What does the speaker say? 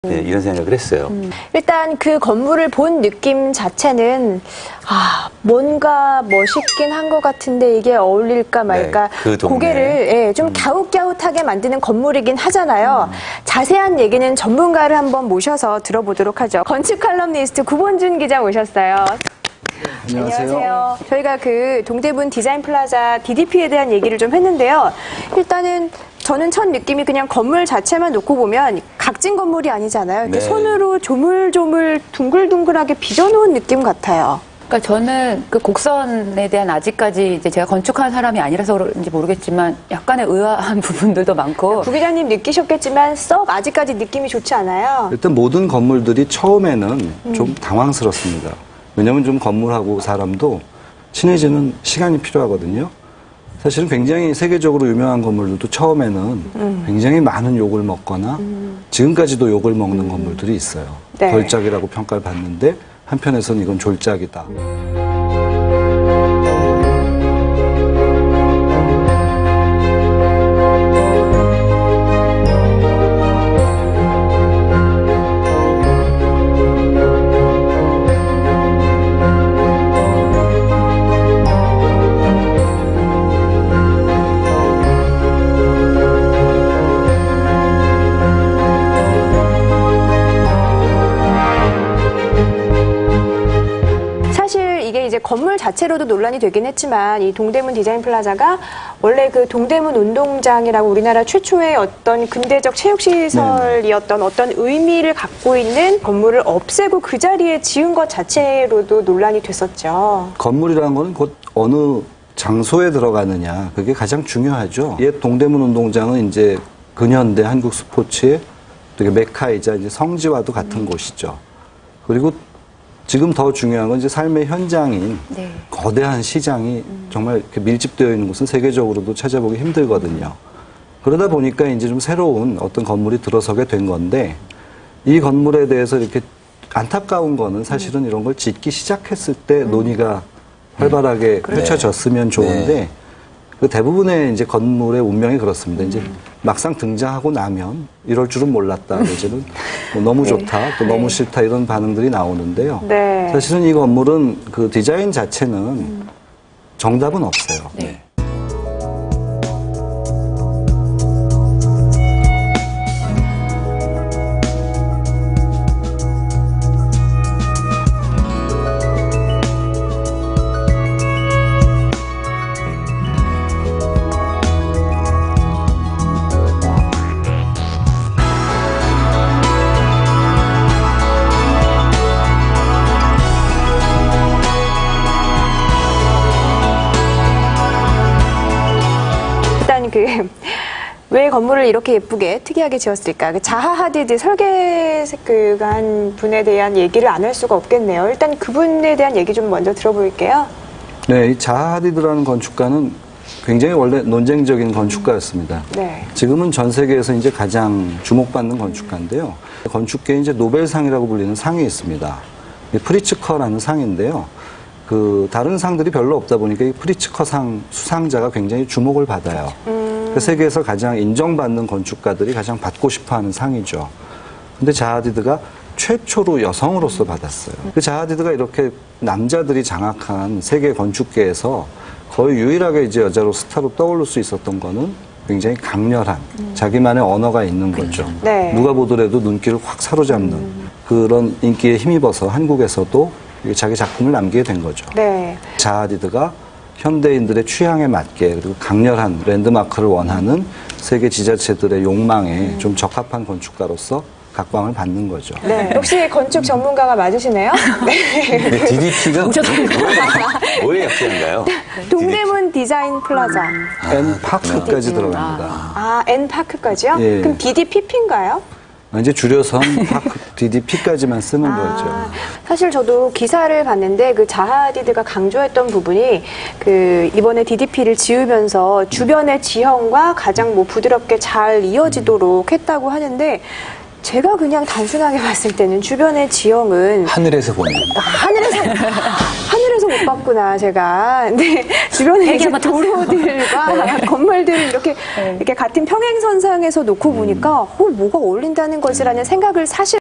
네, 이런 생각을 했어요. 일단 그 건물을 본 느낌 자체는 뭔가 멋있긴 한 것 같은데 이게 어울릴까 말까 그 동네. 고개를 좀 갸웃갸웃하게 만드는 건물이긴 하잖아요. 자세한 얘기는 전문가를 한번 모셔서 들어보도록 하죠. 건축 칼럼니스트 구본준 기자 모셨어요. 안녕하세요. 저희가 그 동대문 디자인 플라자 DDP에 대한 얘기를 좀 했는데요. 일단은 저는 첫 느낌이 그냥 건물 자체만 놓고 보면 각진 건물이 아니잖아요. 이렇게 네. 손으로 조물조물 둥글둥글하게 빚어놓은 느낌 같아요. 그러니까 저는 그 곡선에 대한 아직까지 이제 제가 건축하는 사람이 아니라서 그런지 모르겠지만 약간의 의아한 부분들도 많고. 부 기자님 느끼셨겠지만 썩 아직까지 느낌이 좋지 않아요. 일단 모든 건물들이 처음에는 좀 당황스럽습니다. 왜냐하면 좀 건물하고 사람도 친해지는 시간이 필요하거든요. 사실은 굉장히 세계적으로 유명한 건물들도 처음에는 굉장히 많은 욕을 먹거나 지금까지도 욕을 먹는 건물들이 있어요. 네. 걸작이라고 평가를 받는데 한편에서는 이건 졸작이다. 건물 자체로도 논란이 되긴 했지만 이 동대문 디자인 플라자가 원래 그 동대문 운동장이라고 우리나라 최초의 어떤 근대적 체육시설이었던 어떤 의미를 갖고 있는 건물을 없애고 그 자리에 지은 것 자체로도 논란이 됐었죠. 건물이라는 건 곧 어느 장소에 들어가느냐 그게 가장 중요하죠. 옛 동대문 운동장은 이제 근현대 한국 스포츠의 되게 메카이자 이제 성지와도 같은 곳이죠. 그리고 지금 더 중요한 건 이제 삶의 현장인 거대한 시장이 정말 이렇게 밀집되어 있는 곳은 세계적으로도 찾아보기 힘들거든요. 그러다 보니까 이제 좀 새로운 어떤 건물이 들어서게 된 건데 이 건물에 대해서 이렇게 안타까운 거는 사실은 이런 걸 짓기 시작했을 때 논의가 활발하게 펼쳐졌으면 좋은데 그 대부분의 이제 건물의 운명이 그렇습니다. 이제 막상 등장하고 나면 이럴 줄은 몰랐다. 이제는 뭐 너무 좋다, 또 너무 싫다 이런 반응들이 나오는데요. 사실은 이 건물은 그 디자인 자체는 정답은 없어요. 왜 건물을 이렇게 예쁘게 특이하게 지었을까? 그 자하 하디드 설계한 분에 대한 얘기를 안 할 수가 없겠네요. 일단 그분에 대한 얘기 좀 먼저 들어볼게요. 네, 이 자하 하디드라는 건축가는 굉장히 원래 논쟁적인 건축가였습니다. 지금은 전 세계에서 이제 가장 주목받는 건축가인데요. 건축계에 이제 노벨상이라고 불리는 상이 있습니다. 프리츠커라는 상인데요. 그 다른 상들이 별로 없다 보니까 이 프리츠커상 수상자가 굉장히 주목을 받아요. 세계에서 가장 인정받는 건축가들이 가장 받고 싶어하는 상이죠. 근데 자하 하디드가 최초로 여성으로서 받았어요. 그 자하 하디드가 이렇게 남자들이 장악한 세계 건축계에서 거의 유일하게 이제 여자로 스타로 떠오를 수 있었던 거는 굉장히 강렬한 자기만의 언어가 있는 거죠. 누가 보더라도 눈길을 확 사로잡는 그런 인기에 힘입어서 한국에서도 자기 작품을 남기게 된 거죠. 자하 하디드가 현대인들의 취향에 맞게 그리고 강렬한 랜드마크를 원하는 세계 지자체들의 욕망에 좀 적합한 건축가로서 각광을 받는 거죠. 혹시 건축 전문가가 맞으시네요? DDP가 뭐의 약자인가요? 동대문 디자인 플라자. N파크까지 들어갑니다. N파크까지요? 그럼 DDPP인가요? 이제 줄여서 DDP까지만 쓰는 거죠. 사실 저도 기사를 봤는데 그 자하 하디드가 강조했던 부분이 그 이번에 DDP를 지으면서 주변의 지형과 가장 뭐 부드럽게 잘 이어지도록 했다고 하는데 제가 그냥 단순하게 봤을 때는 주변의 지형은 하늘에서 보는. 하늘에서 못 봤구나, 제가. 근데 주변에 이제 도로들과 건물들을 이렇게 같은 평행선상에서 놓고 보니까, 뭐가 어울린다는 거지라는 생각을 사실